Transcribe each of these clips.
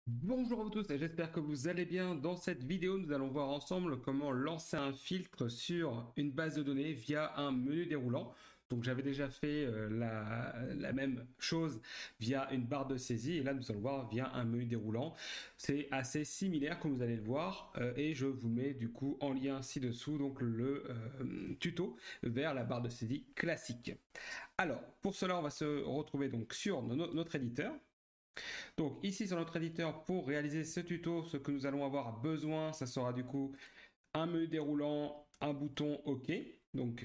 Bonjour à vous tous et j'espère que vous allez bien. Dans cette vidéo, nous allons voir ensemble comment lancer un filtre sur une base de données via un menu déroulant. Donc j'avais déjà fait la même chose via une barre de saisie et là nous allons voir via un menu déroulant. C'est assez similaire comme vous allez le voir et je vous mets du coup en lien ci-dessous donc le tuto vers la barre de saisie classique. Alors pour cela on va se retrouver donc sur notre éditeur. Donc ici sur notre éditeur, pour réaliser ce tuto, ce que nous allons avoir besoin, ça sera du coup un menu déroulant, un bouton OK. Donc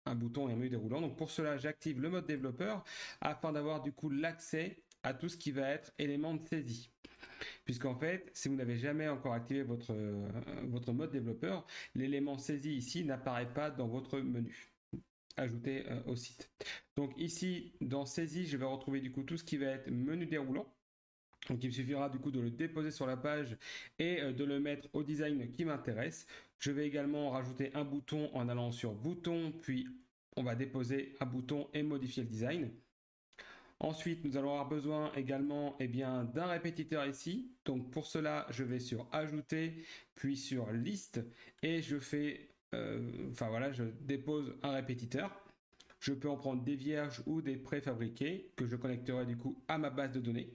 un bouton et un menu déroulant. Donc pour cela, j'active le mode développeur afin d'avoir du coup l'accès à tout ce qui va être élément de saisie. Puisqu'en fait, si vous n'avez jamais encore activé votre mode développeur, l'élément saisi ici n'apparaît pas dans votre menu ajouté au site. Donc ici, dans saisie, je vais retrouver du coup tout ce qui va être menu déroulant. Donc il me suffira du coup de le déposer sur la page et de le mettre au design qui m'intéresse. Je vais également rajouter un bouton en allant sur bouton, puis on va déposer un bouton et modifier le design. Ensuite, nous allons avoir besoin également d'un répétiteur ici. Donc pour cela, je vais sur ajouter, puis sur liste et je fais, je dépose un répétiteur. Je peux en prendre des vierges ou des préfabriqués que je connecterai du coup à ma base de données.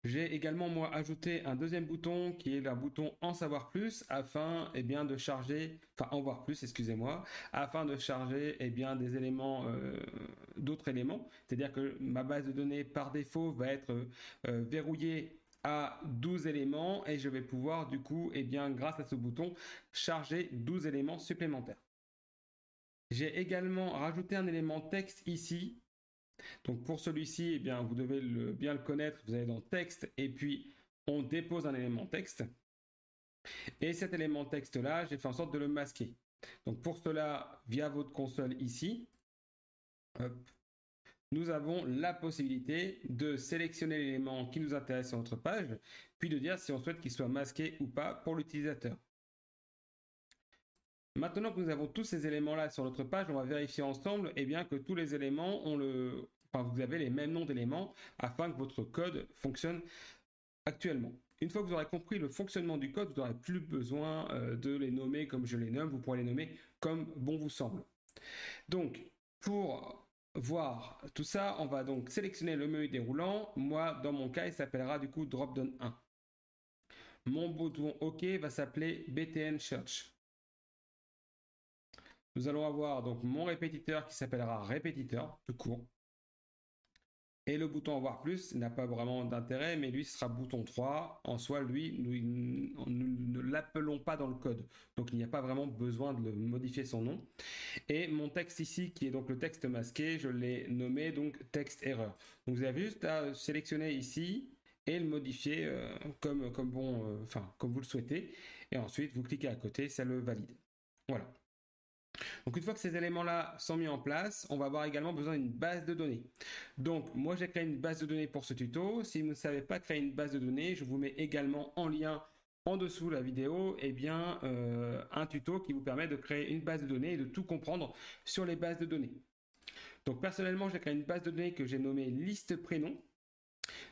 J'ai également moi ajouté un deuxième bouton qui est un bouton en savoir plus afin de charger, en voir plus, excusez-moi, afin de charger des éléments, d'autres éléments. C'est-à-dire que ma base de données par défaut va être verrouillée à 12 éléments et je vais pouvoir du coup, grâce à ce bouton, charger 12 éléments supplémentaires. J'ai également rajouté un élément texte ici. Donc pour celui-ci, vous devez bien le connaître. Vous allez dans texte et puis on dépose un élément texte. Et cet élément texte-là, j'ai fait en sorte de le masquer. Donc pour cela, via votre console ici, nous avons la possibilité de sélectionner l'élément qui nous intéresse sur notre page, puis de dire si on souhaite qu'il soit masqué ou pas pour l'utilisateur. Maintenant que nous avons tous ces éléments-là sur notre page, on va vérifier ensemble que tous les éléments ont vous avez les mêmes noms d'éléments afin que votre code fonctionne actuellement. Une fois que vous aurez compris le fonctionnement du code, vous n'aurez plus besoin de les nommer comme je les nomme, vous pourrez les nommer comme bon vous semble. Donc, pour voir tout ça, on va donc sélectionner le menu déroulant. Moi, dans mon cas, il s'appellera du coup Dropdown 1. Mon bouton OK va s'appeler BTN Search. Nous allons avoir donc mon répétiteur qui s'appellera répétiteur, tout court. Et le bouton voir plus n'a pas vraiment d'intérêt, mais lui sera bouton 3. En soi, lui, nous ne l'appelons pas dans le code. Donc il n'y a pas vraiment besoin de le modifier son nom. Et mon texte ici, qui est donc le texte masqué, je l'ai nommé donc texte erreur. Donc vous avez juste à sélectionner ici et le modifier comme vous le souhaitez. Et ensuite, vous cliquez à côté, ça le valide. Voilà. Donc une fois que ces éléments-là sont mis en place, on va avoir également besoin d'une base de données. Donc moi j'ai créé une base de données pour ce tuto. Si vous ne savez pas créer une base de données, je vous mets également en lien en dessous de la vidéo un tuto qui vous permet de créer une base de données et de tout comprendre sur les bases de données. Donc personnellement j'ai créé une base de données que j'ai nommée liste prénom.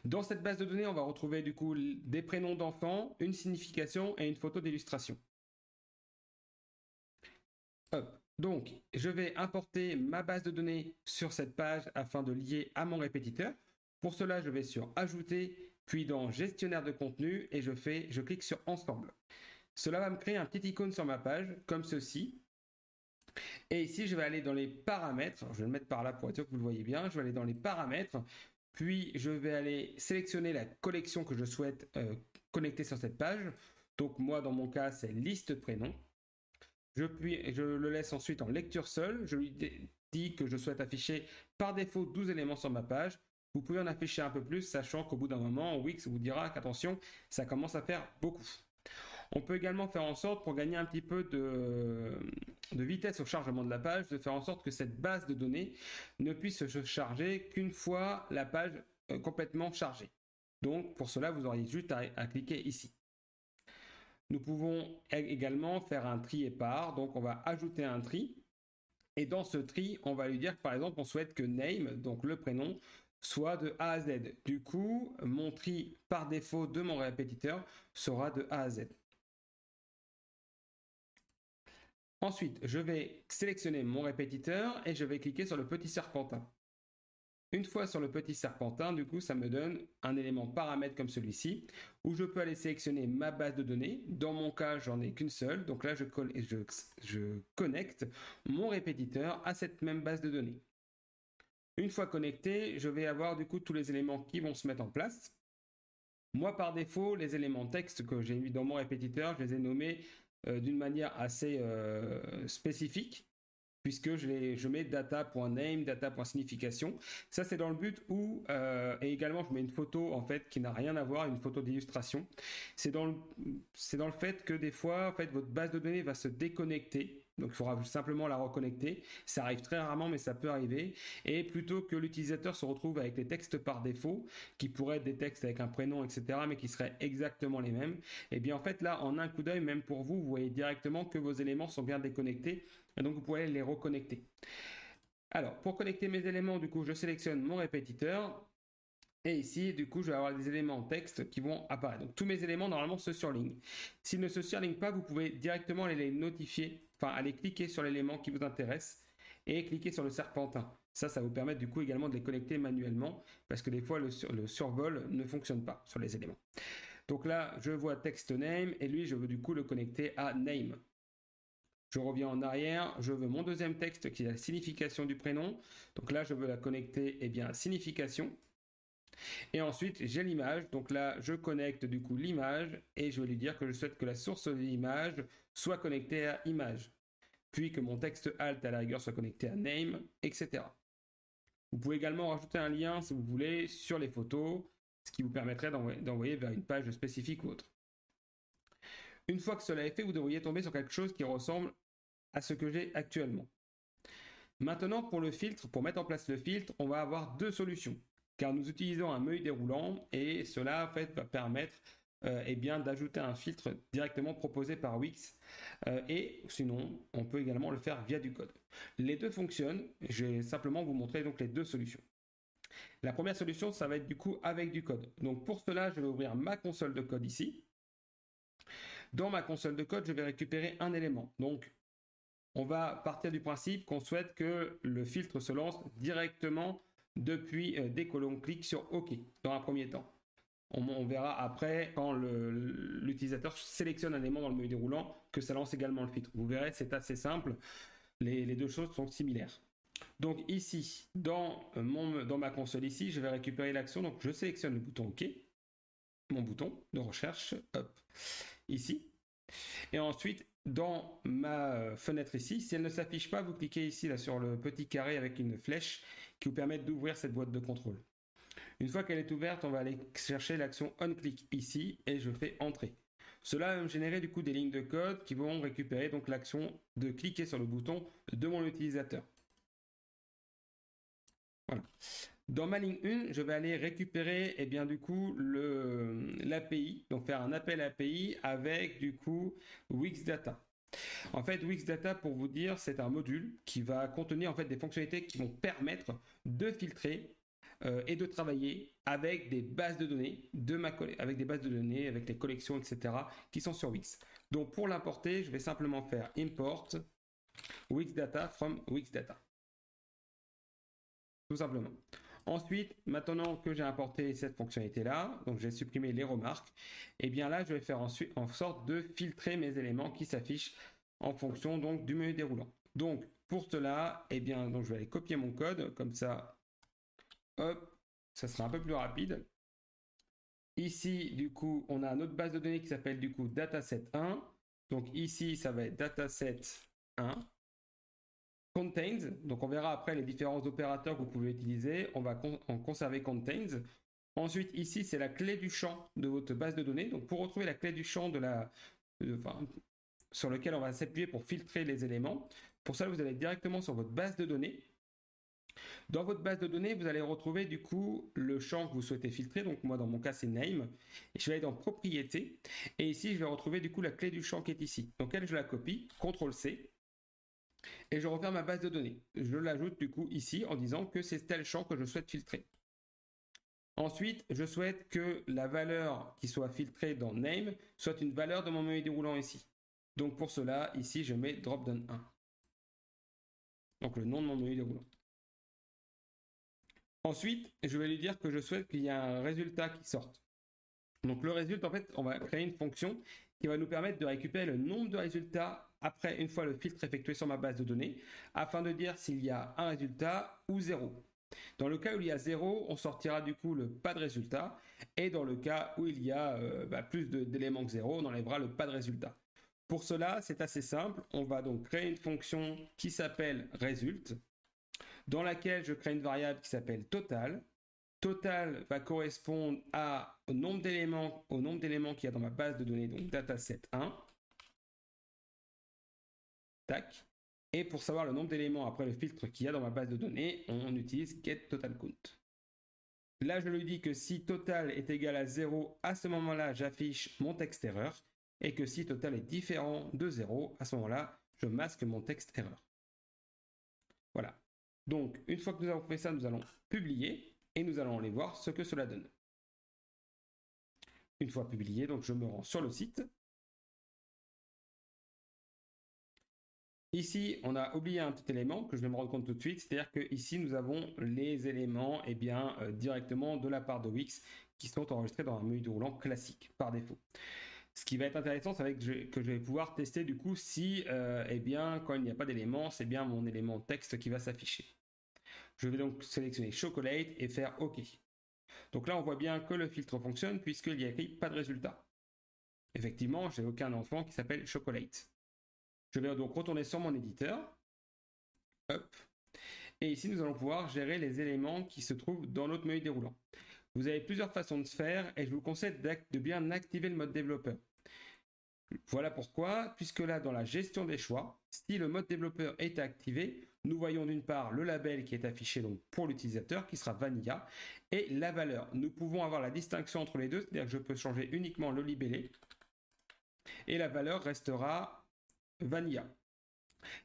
Dans cette base de données, on va retrouver du coup des prénoms d'enfants, une signification et une photo d'illustration. Hop. Donc, je vais importer ma base de données sur cette page afin de lier à mon répétiteur. Pour cela, je vais sur Ajouter, puis dans Gestionnaire de contenu et je clique sur Ensemble. Cela va me créer un petit icône sur ma page, comme ceci. Et ici, je vais aller dans les paramètres. Je vais le mettre par là pour être sûr que vous le voyez bien. Je vais aller dans les paramètres, puis je vais aller sélectionner la collection que je souhaite connecter sur cette page. Donc moi, dans mon cas, c'est liste prénom. Je le laisse ensuite en lecture seule. Je lui dis que je souhaite afficher par défaut 12 éléments sur ma page. Vous pouvez en afficher un peu plus, sachant qu'au bout d'un moment, Wix vous dira qu'attention, ça commence à faire beaucoup. On peut également faire en sorte, pour gagner un petit peu de vitesse au chargement de la page, de faire en sorte que cette base de données ne puisse se charger qu'une fois la page complètement chargée. Donc pour cela, vous auriez juste à cliquer ici. Nous pouvons également faire un tri épars, donc on va ajouter un tri. Et dans ce tri, on va lui dire que par exemple, on souhaite que name, donc le prénom, soit de A à Z. Du coup, mon tri par défaut de mon répétiteur sera de A à Z. Ensuite, je vais sélectionner mon répétiteur et je vais cliquer sur le petit serpentin. Une fois sur le petit serpentin, du coup, ça me donne un élément paramètre comme celui-ci, où je peux aller sélectionner ma base de données. Dans mon cas, j'en ai qu'une seule, donc là, je connecte mon répétiteur à cette même base de données. Une fois connecté, je vais avoir du coup tous les éléments qui vont se mettre en place. Moi, par défaut, les éléments texte que j'ai mis dans mon répétiteur, je les ai nommés d'une manière assez spécifique, puisque je mets data.name, data.signification. Ça, c'est dans le but où, et également, je mets une photo, en fait, qui n'a rien à voir, une photo d'illustration. C'est dans le fait que des fois, en fait, votre base de données va se déconnecter. Donc, il faudra simplement la reconnecter. Ça arrive très rarement, mais ça peut arriver. Et plutôt que l'utilisateur se retrouve avec les textes par défaut, qui pourraient être des textes avec un prénom, etc., mais qui seraient exactement les mêmes, et bien, en fait, là, en un coup d'œil, même pour vous, vous voyez directement que vos éléments sont bien déconnectés. Et donc, vous pouvez les reconnecter. Alors, pour connecter mes éléments, du coup, je sélectionne mon répétiteur. Et ici, du coup, je vais avoir des éléments en texte qui vont apparaître. Donc, tous mes éléments, normalement, se surlignent. S'ils ne se surlignent pas, vous pouvez directement aller les notifier, enfin, aller cliquer sur l'élément qui vous intéresse et cliquer sur le serpentin. Ça vous permet du coup également de les connecter manuellement parce que des fois, le survol ne fonctionne pas sur les éléments. Donc là, je vois text name et lui, je veux du coup le connecter à name. Je reviens en arrière, je veux mon deuxième texte qui est la signification du prénom. Donc là, je veux la connecter à signification. Et ensuite, j'ai l'image. Donc là, je connecte du coup l'image et je vais lui dire que je souhaite que la source de l'image soit connectée à image. Puis que mon texte alt à la rigueur soit connecté à name, etc. Vous pouvez également rajouter un lien si vous voulez sur les photos, ce qui vous permettrait d'envoyer vers une page spécifique ou autre. Une fois que cela est fait, vous devriez tomber sur quelque chose qui ressemble à ce que j'ai actuellement. Maintenant, pour le filtre, pour mettre en place le filtre, on va avoir deux solutions, car nous utilisons un menu déroulant et cela en fait va permettre d'ajouter un filtre directement proposé par Wix et sinon on peut également le faire via du code. Les deux fonctionnent, je vais simplement vous montrer donc les deux solutions. La première solution, ça va être du coup avec du code. Donc pour cela, je vais ouvrir ma console de code ici. Dans ma console de code, je vais récupérer un élément. Donc on va partir du principe qu'on souhaite que le filtre se lance directement depuis dès que l'on clique sur OK dans un premier temps. On verra après quand l'utilisateur sélectionne un élément dans le menu déroulant que ça lance également le filtre. Vous verrez, c'est assez simple. Les deux choses sont similaires. Donc ici, dans ma console ici, je vais récupérer l'action. Donc je sélectionne le bouton OK, mon bouton de recherche, hop, ici. Et ensuite, dans ma fenêtre ici, si elle ne s'affiche pas, vous cliquez ici là, sur le petit carré avec une flèche qui vous permet d'ouvrir cette boîte de contrôle. Une fois qu'elle est ouverte, on va aller chercher l'action onClick ici et je fais entrer. Cela va me générer du coup des lignes de code qui vont récupérer donc l'action de cliquer sur le bouton de mon utilisateur. Voilà. Dans ma ligne 1, je vais aller récupérer du coup l'API, donc faire un appel API avec du coup Wixdata. En fait, Wixdata, pour vous dire, c'est un module qui va contenir en fait des fonctionnalités qui vont permettre de filtrer et de travailler avec des bases de données avec les collections, etc. qui sont sur Wix. Donc pour l'importer, je vais simplement faire import Wixdata from Wixdata. Tout simplement. Ensuite, maintenant que j'ai importé cette fonctionnalité-là, donc j'ai supprimé les remarques, et bien là, je vais faire ensuite en sorte de filtrer mes éléments qui s'affichent en fonction donc du menu déroulant. Donc pour cela, donc je vais aller copier mon code, comme ça, hop, ça sera un peu plus rapide. Ici, du coup, on a notre base de données qui s'appelle du coup dataset1. Donc ici, ça va être dataset1. Contains, donc on verra après les différents opérateurs que vous pouvez utiliser. On va en conserver contains. Ensuite, ici, c'est la clé du champ de votre base de données. Donc pour retrouver la clé du champ sur lequel on va s'appuyer pour filtrer les éléments, pour ça, vous allez directement sur votre base de données. Dans votre base de données, vous allez retrouver du coup le champ que vous souhaitez filtrer. Donc moi, dans mon cas, c'est name. Et je vais aller dans propriétés. Et ici, je vais retrouver du coup la clé du champ qui est ici. Donc elle, je la copie, CTRL-C. Et je referme ma base de données. Je l'ajoute du coup ici en disant que c'est tel champ que je souhaite filtrer. Ensuite, je souhaite que la valeur qui soit filtrée dans name soit une valeur de mon menu déroulant ici. Donc pour cela, ici, je mets dropdown 1. Donc le nom de mon menu déroulant. Ensuite, je vais lui dire que je souhaite qu'il y ait un résultat qui sorte. Donc le résultat, en fait, on va créer une fonction qui va nous permettre de récupérer le nombre de résultats après une fois le filtre effectué sur ma base de données, afin de dire s'il y a un résultat ou 0. Dans le cas où il y a 0, on sortira du coup le pas de résultat, et dans le cas où il y a plus d'éléments que 0, on enlèvera le pas de résultat. Pour cela, c'est assez simple, on va donc créer une fonction qui s'appelle result, dans laquelle je crée une variable qui s'appelle total. Total va correspondre au nombre d'éléments qu'il y a dans ma base de données, donc dataset 1. Tac. Et pour savoir le nombre d'éléments après le filtre qu'il y a dans ma base de données, on utilise getTotalCount. Là, je lui dis que si total est égal à 0, à ce moment-là, j'affiche mon texte erreur, et que si total est différent de 0, à ce moment-là, je masque mon texte erreur. Voilà. Donc, une fois que nous avons fait ça, nous allons publier, et nous allons aller voir ce que cela donne. Une fois publié, donc je me rends sur le site. Ici, on a oublié un petit élément que je vais me rendre compte tout de suite, c'est-à-dire que ici nous avons les éléments directement de la part de Wix qui sont enregistrés dans un menu déroulant classique par défaut. Ce qui va être intéressant, c'est que je vais pouvoir tester du coup si quand il n'y a pas d'élément, c'est bien mon élément texte qui va s'afficher. Je vais donc sélectionner Chocolate et faire OK. Donc là, on voit bien que le filtre fonctionne puisqu'il y a écrit pas de résultat. Effectivement, j'ai aucun enfant qui s'appelle Chocolate. Je vais donc retourner sur mon éditeur. Hop. Et ici, nous allons pouvoir gérer les éléments qui se trouvent dans notre menu déroulant. Vous avez plusieurs façons de se faire et je vous conseille de bien activer le mode développeur. Voilà pourquoi, puisque là, dans la gestion des choix, si le mode développeur est activé, nous voyons d'une part le label qui est affiché donc pour l'utilisateur, qui sera Vanilla, et la valeur. Nous pouvons avoir la distinction entre les deux, c'est-à-dire que je peux changer uniquement le libellé, et la valeur restera Vanilla.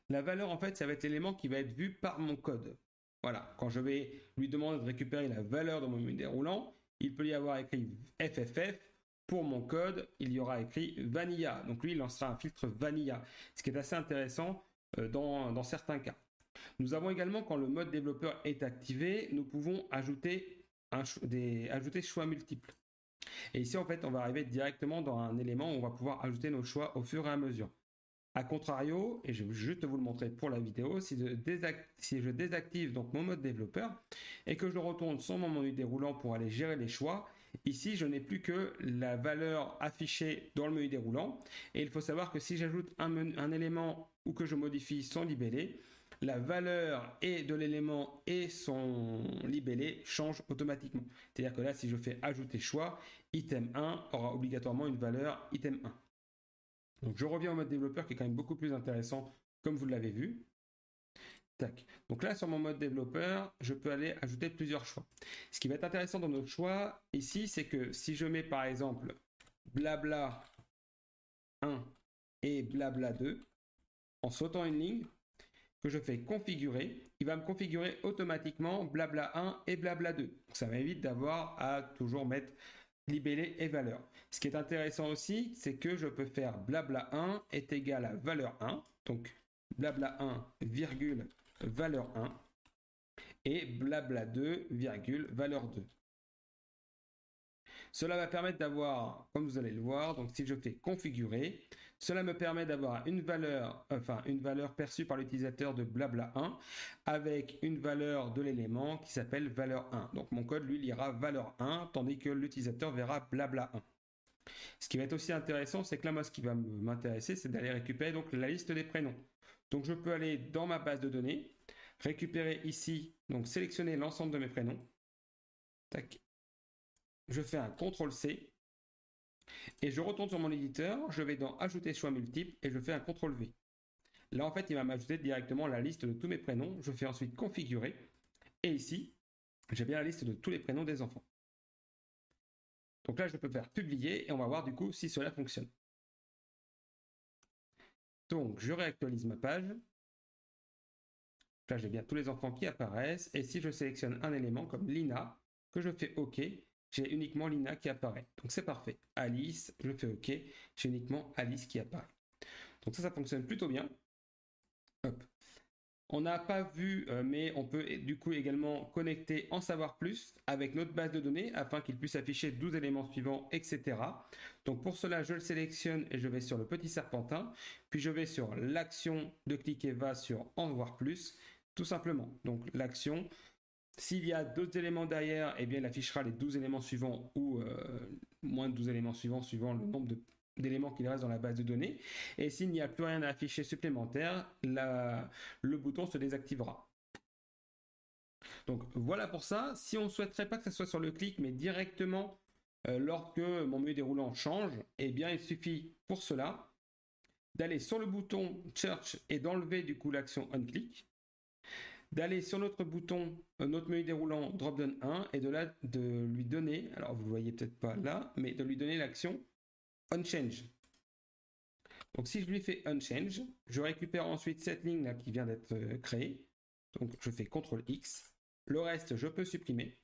La valeur, en fait, ça va être l'élément qui va être vu par mon code. Voilà, quand je vais lui demander de récupérer la valeur de mon menu déroulant, il peut y avoir écrit FFF. Pour mon code, il y aura écrit Vanilla. Donc lui, il lancera un filtre Vanilla, ce qui est assez intéressant dans certains cas. Nous avons également, quand le mode développeur est activé, nous pouvons ajouter choix multiples. Et ici, en fait, on va arriver directement dans un élément où on va pouvoir ajouter nos choix au fur et à mesure. A contrario, et je vais juste vous le montrer pour la vidéo, si je désactive donc mon mode développeur et que je retourne sur mon menu déroulant pour aller gérer les choix, ici je n'ai plus que la valeur affichée dans le menu déroulant. Et il faut savoir que si j'ajoute un élément ou que je modifie son libellé, la valeur de l'élément et son libellé changent automatiquement. C'est-à-dire que là, si je fais ajouter choix, item 1 aura obligatoirement une valeur item 1. Donc je reviens au mode développeur qui est quand même beaucoup plus intéressant comme vous l'avez vu. Tac. Donc là sur mon mode développeur, je peux aller ajouter plusieurs choix. Ce qui va être intéressant dans notre choix ici, c'est que si je mets par exemple blabla 1 et blabla 2, en sautant une ligne, que je fais configurer, il va me configurer automatiquement blabla 1 et blabla 2. Donc ça m'évite d'avoir à toujours mettre libellé et valeur. Ce qui est intéressant aussi, c'est que je peux faire blabla 1 est égal à valeur 1, donc blabla 1, virgule, valeur 1, et blabla 2, virgule, valeur 2. Cela va permettre d'avoir, comme vous allez le voir, donc si je fais configurer, cela me permet d'avoir une valeur perçue par l'utilisateur de blabla 1 avec une valeur de l'élément qui s'appelle valeur 1. Donc mon code, lui, lira valeur 1, tandis que l'utilisateur verra blabla 1. Ce qui va être aussi intéressant, c'est que là, moi, ce qui va m'intéresser, c'est d'aller récupérer donc la liste des prénoms. Donc je peux aller dans ma base de données, récupérer ici, donc sélectionner l'ensemble de mes prénoms. Tac. Je fais un CTRL-C et je retourne sur mon éditeur, je vais dans ajouter choix multiples et je fais un CTRL-V. Là, en fait, il va m'ajouter directement la liste de tous mes prénoms. Je fais ensuite configurer et ici, j'ai bien la liste de tous les prénoms des enfants. Donc là, je peux faire publier et on va voir du coup si cela fonctionne. Donc, je réactualise ma page. Là, j'ai bien tous les enfants qui apparaissent et si je sélectionne un élément comme Lina, que je fais OK, j'ai uniquement Lina qui apparaît. Donc c'est parfait. Alice, je fais OK, j'ai uniquement Alice qui apparaît. Donc ça fonctionne plutôt bien. Hop. On n'a pas vu, mais on peut du coup également connecter En savoir plus avec notre base de données afin qu'il puisse afficher 12 éléments suivants, etc. Donc pour cela, je le sélectionne et je vais sur le petit serpentin, puis je vais sur l'action de cliquer va sur En voir plus, tout simplement. Donc l'action, s'il y a d'autres éléments derrière, eh bien il affichera les 12 éléments suivants ou moins de 12 éléments suivants suivant le nombre d'éléments qu'il reste dans la base de données. Et s'il n'y a plus rien à afficher supplémentaire, le bouton se désactivera. Donc voilà pour ça. Si on ne souhaiterait pas que ça soit sur le clic, mais directement lorsque mon menu déroulant change, eh bien il suffit pour cela d'aller sur le bouton Search et d'enlever du coup l'action OnClick, d'aller sur notre bouton, notre menu déroulant Dropdown 1 et de lui donner, alors vous ne voyez peut-être pas là, mais de lui donner l'action OnChange. Donc si je lui fais Unchange, je récupère ensuite cette ligne là qui vient d'être créée. Donc je fais CTRL X. Le reste, je peux supprimer.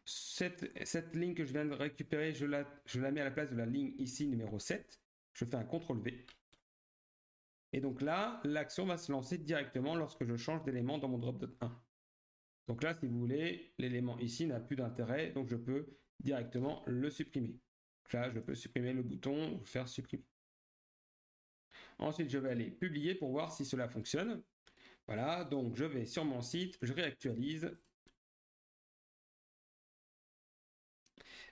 Cette ligne que je viens de récupérer, je la mets à la place de la ligne ici numéro 7. Je fais un CTRL V. Et donc là, l'action va se lancer directement lorsque je change d'élément dans mon Dropdown 1. Donc là, si vous voulez, l'élément ici n'a plus d'intérêt, donc je peux directement le supprimer. Donc là, je peux supprimer le bouton, faire supprimer. Ensuite, je vais aller publier pour voir si cela fonctionne. Voilà, donc je vais sur mon site, je réactualise.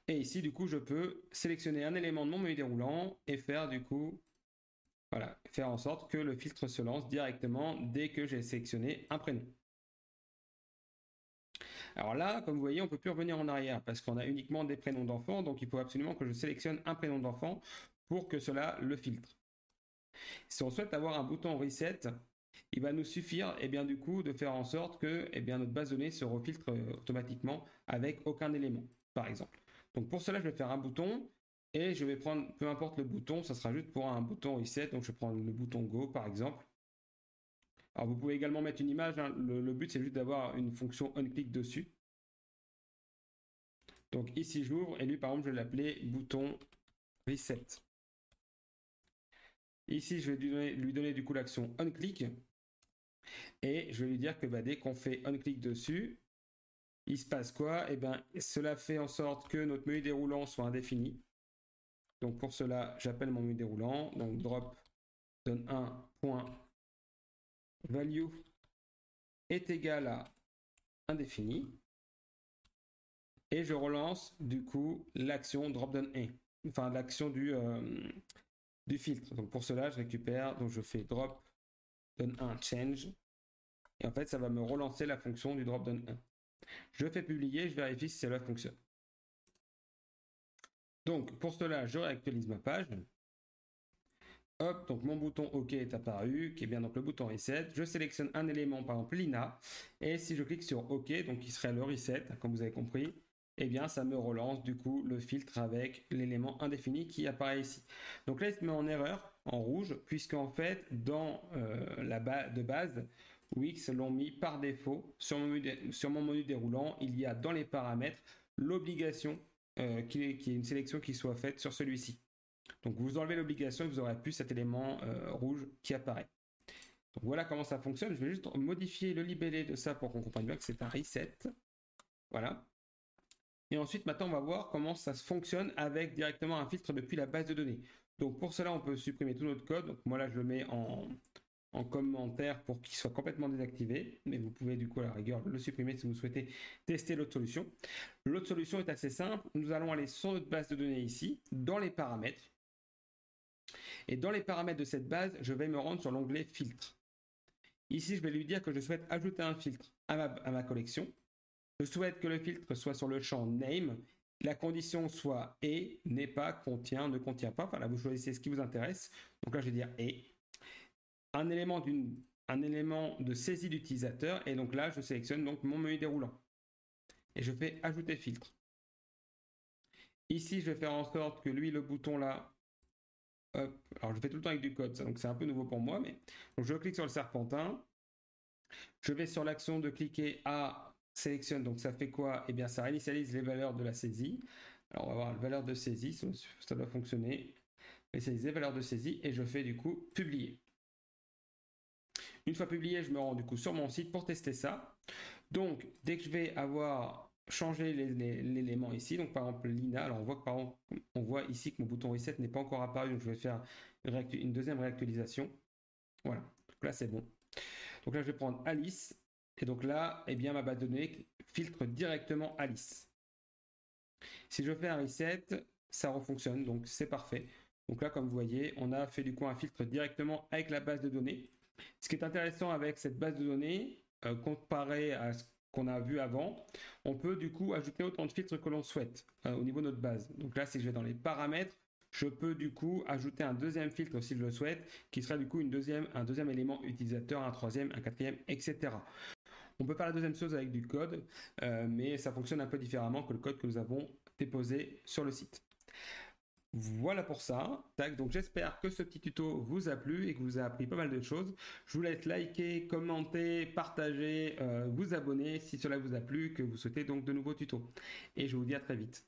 Et ici, du coup, je peux sélectionner un élément de mon menu déroulant et faire du coup, voilà, faire en sorte que le filtre se lance directement dès que j'ai sélectionné un prénom. Alors là, comme vous voyez, on ne peut plus revenir en arrière parce qu'on a uniquement des prénoms d'enfants, donc il faut absolument que je sélectionne un prénom d'enfant pour que cela le filtre. Si on souhaite avoir un bouton reset, il va nous suffire bien, du coup, de faire en sorte que bien, notre base de données se refiltre automatiquement avec aucun élément, par exemple. Donc pour cela, je vais faire un bouton et je vais prendre, peu importe le bouton, ça sera juste pour un bouton reset. Donc je vais prendre le bouton Go, par exemple. Alors vous pouvez également mettre une image, hein. Le but c'est juste d'avoir une fonction onClick dessus. Donc ici j'ouvre et lui par exemple je vais l'appeler bouton reset. Ici je vais lui donner du coup l'action onClick et je vais lui dire que dès qu'on fait onClick dessus, il se passe quoi? Eh bien cela fait en sorte que notre menu déroulant soit indéfini. Donc pour cela j'appelle mon menu déroulant, donc drop donne 1 point value est égal à indéfini. Et je relance du coup l'action dropdown 1, enfin l'action du filtre. Donc pour cela, je récupère, donc je fais drop down 1 change. Et en fait, ça va me relancer la fonction du dropdown 1. Je fais publier, je vérifie si cela fonctionne. Donc pour cela, je réactualise ma page. Hop, donc mon bouton OK est apparu, qui est bien donc le bouton reset. Je sélectionne un élément, par exemple Lina. Et si je clique sur OK, donc qui serait le reset, comme vous avez compris, eh bien ça me relance du coup le filtre avec l'élément indéfini qui apparaît ici. Donc là il se met en erreur, en rouge, puisqu'en fait dans la de base, Wix l'ont mis par défaut sur mon menu déroulant. Il y a dans les paramètres l'obligation qu'il y ait une sélection qui soit faite sur celui-ci. Donc vous enlevez l'obligation et vous aurez plus cet élément rouge qui apparaît. Donc voilà comment ça fonctionne. Je vais juste modifier le libellé de ça pour qu'on comprenne bien que c'est un reset. Voilà. Et ensuite, maintenant, on va voir comment ça fonctionne avec directement un filtre depuis la base de données. Donc pour cela, on peut supprimer tout notre code. Donc moi là, je le mets en commentaire pour qu'il soit complètement désactivé. Mais vous pouvez du coup à la rigueur le supprimer si vous souhaitez tester l'autre solution. L'autre solution est assez simple. Nous allons aller sur notre base de données ici, dans les paramètres. Et dans les paramètres de cette base, je vais me rendre sur l'onglet filtre. Ici, je vais lui dire que je souhaite ajouter un filtre à ma collection. Je souhaite que le filtre soit sur le champ name. La condition soit et, n'est pas, contient, ne contient pas. Enfin là, vous choisissez ce qui vous intéresse. Donc là, je vais dire et. Un élément de saisie d'utilisateur. Et donc là, je sélectionne donc mon menu déroulant. Et je fais ajouter filtre. Ici, je vais faire en sorte que lui, le bouton là, hop, alors je fais tout le temps avec du code, donc c'est un peu nouveau pour moi, mais donc je clique sur le serpentin, je vais sur l'action de cliquer à sélectionne, donc ça fait quoi? Eh bien, ça réinitialise les valeurs de la saisie. Alors, on va voir la valeur de saisie, ça doit fonctionner. Réinitialiser les valeurs de saisie et je fais du coup publier. Une fois publié, je me rends du coup sur mon site pour tester ça. Donc, dès que je vais avoir changé l'élément ici, donc par exemple l'INA, alors on voit ici que mon bouton reset n'est pas encore apparu, donc je vais faire une deuxième réactualisation. Voilà, donc là c'est bon. Donc là je vais prendre Alice, et donc là, eh bien ma base de données filtre directement Alice. Si je fais un reset, ça refonctionne, donc c'est parfait. Donc là, comme vous voyez, on a fait du coup un filtre directement avec la base de données. Ce qui est intéressant avec cette base de données, comparé à ce qu'on a vu avant, on peut du coup ajouter autant de filtres que l'on souhaite au niveau de notre base. Donc là, si je vais dans les paramètres, je peux du coup ajouter un deuxième filtre si je le souhaite, qui sera du coup un deuxième élément utilisateur, un troisième, un quatrième, etc. On peut faire la deuxième chose avec du code, mais ça fonctionne un peu différemment que le code que nous avons déposé sur le site. Voilà pour ça. Tac, donc j'espère que ce petit tuto vous a plu et que vous a appris pas mal de choses. Je vous laisse liker, commenter, partager, vous abonner si cela vous a plu, que vous souhaitez donc de nouveaux tutos. Et je vous dis à très vite.